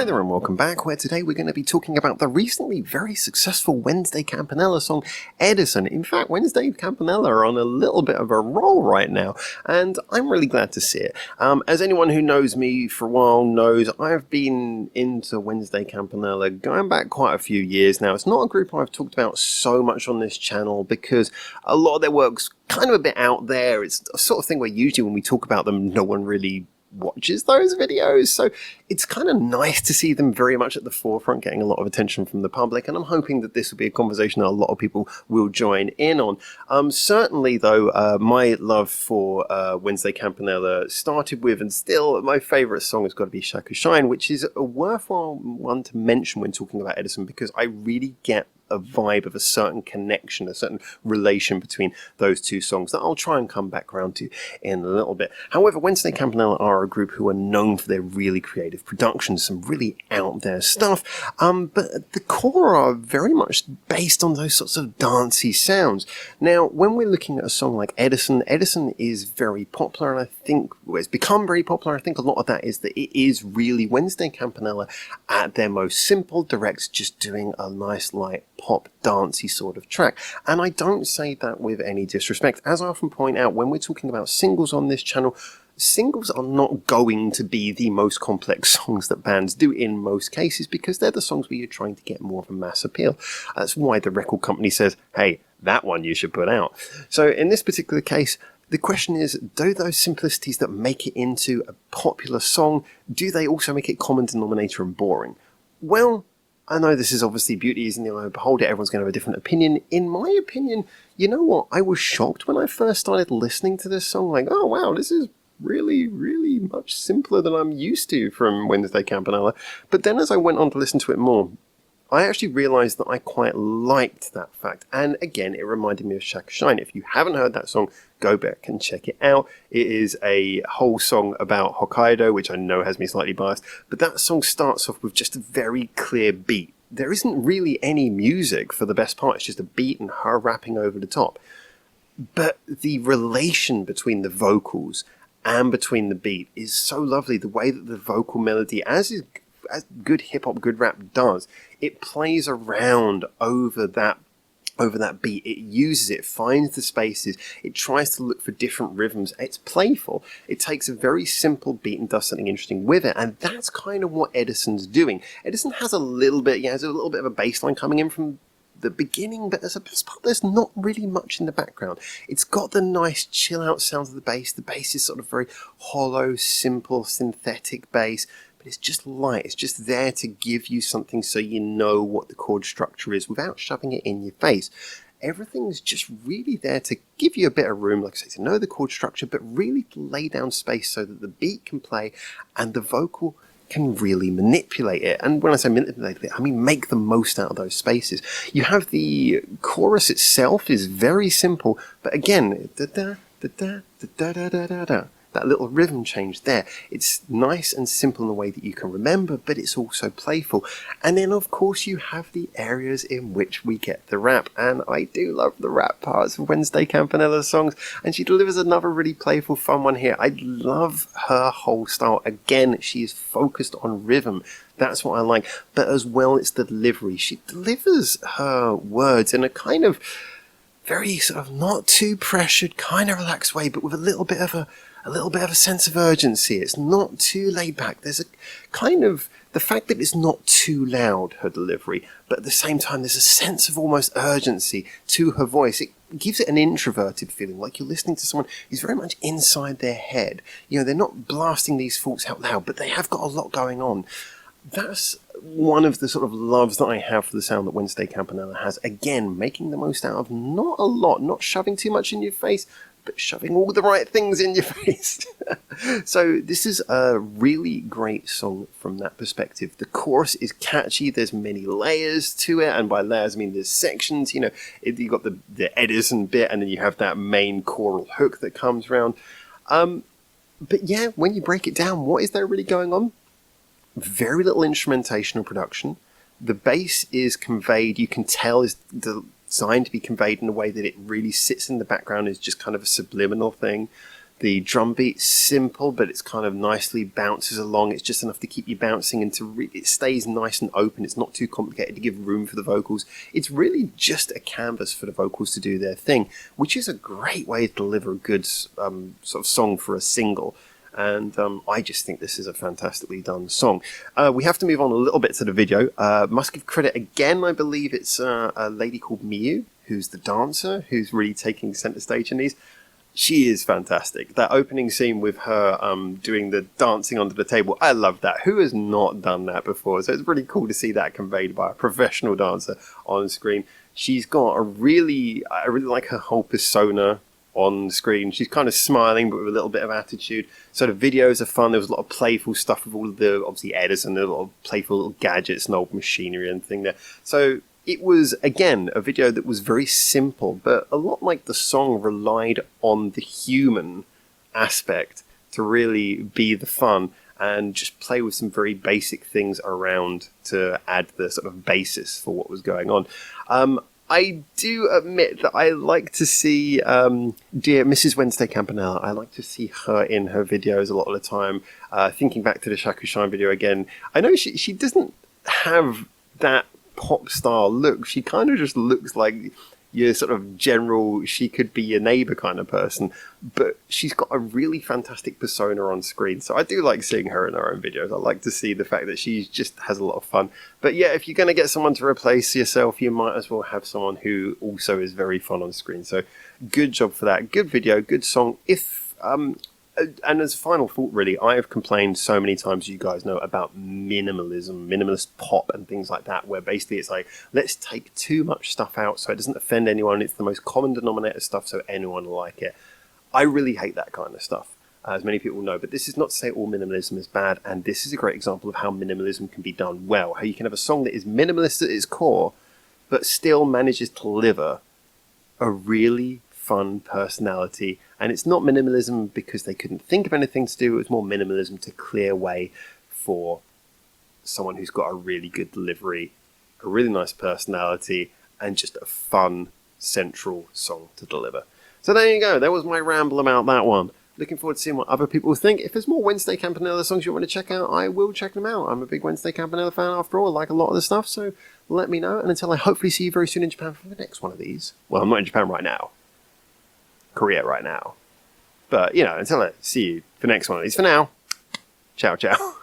Hi there and welcome back, where today we're going to be talking about the recently very successful Wednesday Campanella song, Edison. In fact, Wednesday Campanella are on a little bit of a roll right now, and I'm really glad to see it. As anyone who knows me for a while knows, I've been into Wednesday Campanella going back quite a few years now. It's not a group I've talked about so much on this channel because a lot of their work's kind of a bit out there. It's a sort of thing where usually when we talk about them, no one really watches those videos, so it's kind of nice to see them very much at the forefront, getting a lot of attention from the public, and I'm hoping that this will be a conversation that a lot of people will join in on. Certainly though, my love for Wednesday Campanella started with, and still my favourite song has got to be Shaka Shine, which is a worthwhile one to mention when talking about Edison, because I really get a vibe of a certain connection, a certain relation between those two songs that I'll try and come back around to in a little bit. However, Wednesday Campanella are a group who are known for their really creative productions, some really out there stuff, but at the core are very much based on those sorts of dancey sounds. Now, when we're looking at a song like Edison, Edison is very popular, and I think it's become very popular. I think a lot of that is that it is really Wednesday Campanella at their most simple, direct, just doing a nice light pop dancey sort of track. And I don't say that with any disrespect. As I often point out, when we're talking about singles on this channel, singles are not going to be the most complex songs that bands do in most cases, because they're the songs where you're trying to get more of a mass appeal. That's why the record company says, hey, that one you should put out. So in this particular case, the question is, do those simplicities that make it into a popular song, do they also make it common denominator and boring? Well, I know this is obviously beauty is in the eye of the beholder. Everyone's going to have a different opinion. In my opinion, you know what? I was shocked when I first started listening to this song. Like, oh wow, this is really, really much simpler than I'm used to from Wednesday Campanella. But then as I went on to listen to it more, I actually realised that I quite liked that fact. And again, it reminded me of Shaka Shine. If you haven't heard that song, go back and check it out. It is a whole song about Hokkaido, which I know has me slightly biased, but that song starts off with just a very clear beat. There isn't really any music for the best part. It's just a beat and her rapping over the top. But the relation between the vocals and between the beat is so lovely. The way that the vocal melody, as good hip-hop, good rap does, it plays around over that beat. It uses it, finds the spaces, it tries to look for different rhythms. It's playful. It takes a very simple beat and does something interesting with it, and that's kind of what Edison's doing. Edison has a little bit of a bass line coming in from the beginning, but as a best part, there's not really much in the background. It's got the nice chill out sounds of the bass. The bass is sort of very hollow, simple, synthetic bass, but it's just light. It's just there to give you something so you know what the chord structure is without shoving it in your face. Everything's just really there to give you a bit of room, like I say, to know the chord structure, but really to lay down space so that the beat can play and the vocal can really manipulate it. And when I say manipulate it, I mean make the most out of those spaces. You have the chorus itself is very simple, but again, that little rhythm change there. It's nice and simple in the way that you can remember, but it's also playful. And then, of course, you have the areas in which we get the rap. And I do love the rap parts of Wednesday Campanella's songs. And she delivers another really playful, fun one here. I love her whole style. Again, she is focused on rhythm. That's what I like. But as well, it's the delivery. She delivers her words in a kind of very sort of not too pressured, kind of relaxed way, but with a little bit of a sense of urgency. It's not too laid back. There's a kind of the fact that it's not too loud, her delivery, but at the same time there's a sense of almost urgency to her voice. It gives it an introverted feeling, like you're listening to someone who's very much inside their head. You know, they're not blasting these thoughts out loud, but they have got a lot going on. That's one of the sort of loves that I have for the sound that Wednesday Campanella has. Again, making the most out of not a lot, not shoving too much in your face, but shoving all the right things in your face. So this is a really great song from that perspective. The chorus is catchy. There's many layers to it, and by layers I mean there's sections. You know, you've got the Edison bit, and then you have that main choral hook that comes around. But yeah, when you break it down, what is there really going on? Very little instrumentation or production. The bass is conveyed, you can tell, is designed to be conveyed in a way that it really sits in the background, is just kind of a subliminal thing. The drum beat's simple, but it's kind of nicely bounces along. It's just enough to keep you bouncing and it stays nice and open. It's not too complicated to give room for the vocals. It's really just a canvas for the vocals to do their thing, which is a great way to deliver a good sort of song for a single. And I just think this is a fantastically done song. We have to move on a little bit to the video. Must give credit again, I believe it's a lady called Miyu, who's the dancer, who's really taking center stage in these. She is fantastic. That opening scene with her doing the dancing under the table, I love that. Who has not done that before? So it's really cool to see that conveyed by a professional dancer on screen. She's got I really like her whole persona on screen. She's kind of smiling but with a little bit of attitude. So the videos are fun. There was a lot of playful stuff with all of the, obviously Edison, a lot of playful little gadgets and old machinery and thing there. So it was, again, a video that was very simple, but a lot like the song relied on the human aspect to really be the fun and just play with some very basic things around to add the sort of basis for what was going on. I do admit that I like to see dear Mrs. Wednesday Campanella. I like to see her in her videos a lot of the time. Thinking back to the Shakushan video again, I know she doesn't have that pop star look. She kind of just looks like your sort of general, she could be your neighbor kind of person, but she's got a really fantastic persona on screen. So I do like seeing her in her own videos. I like to see the fact that she just has a lot of fun. But yeah, if you're going to get someone to replace yourself, you might as well have someone who also is very fun on screen. So good job for that. Good video, good song. And as a final thought, really, I have complained so many times, you guys know, about minimalism, minimalist pop and things like that, where basically it's like, let's take too much stuff out so it doesn't offend anyone. It's the most common denominator stuff so anyone will like it. I really hate that kind of stuff, as many people know. But this is not to say all minimalism is bad, and this is a great example of how minimalism can be done well. How you can have a song that is minimalist at its core, but still manages to deliver a really fun personality. And it's not minimalism because they couldn't think of anything to do. It was more minimalism to clear way for someone who's got a really good delivery, a really nice personality, and just a fun central song to deliver. So there you go. There was my ramble about that one. Looking forward to seeing what other people think. If there's more Wednesday Campanella songs you want to check out, I will check them out. I'm a big Wednesday Campanella fan after all. I like a lot of the stuff, so let me know. And until I hopefully see you very soon in Japan for the next one of these. Well, I'm not in Japan right now. Korea right now. But, you know, until I see you for the next one of these. For now, ciao, ciao.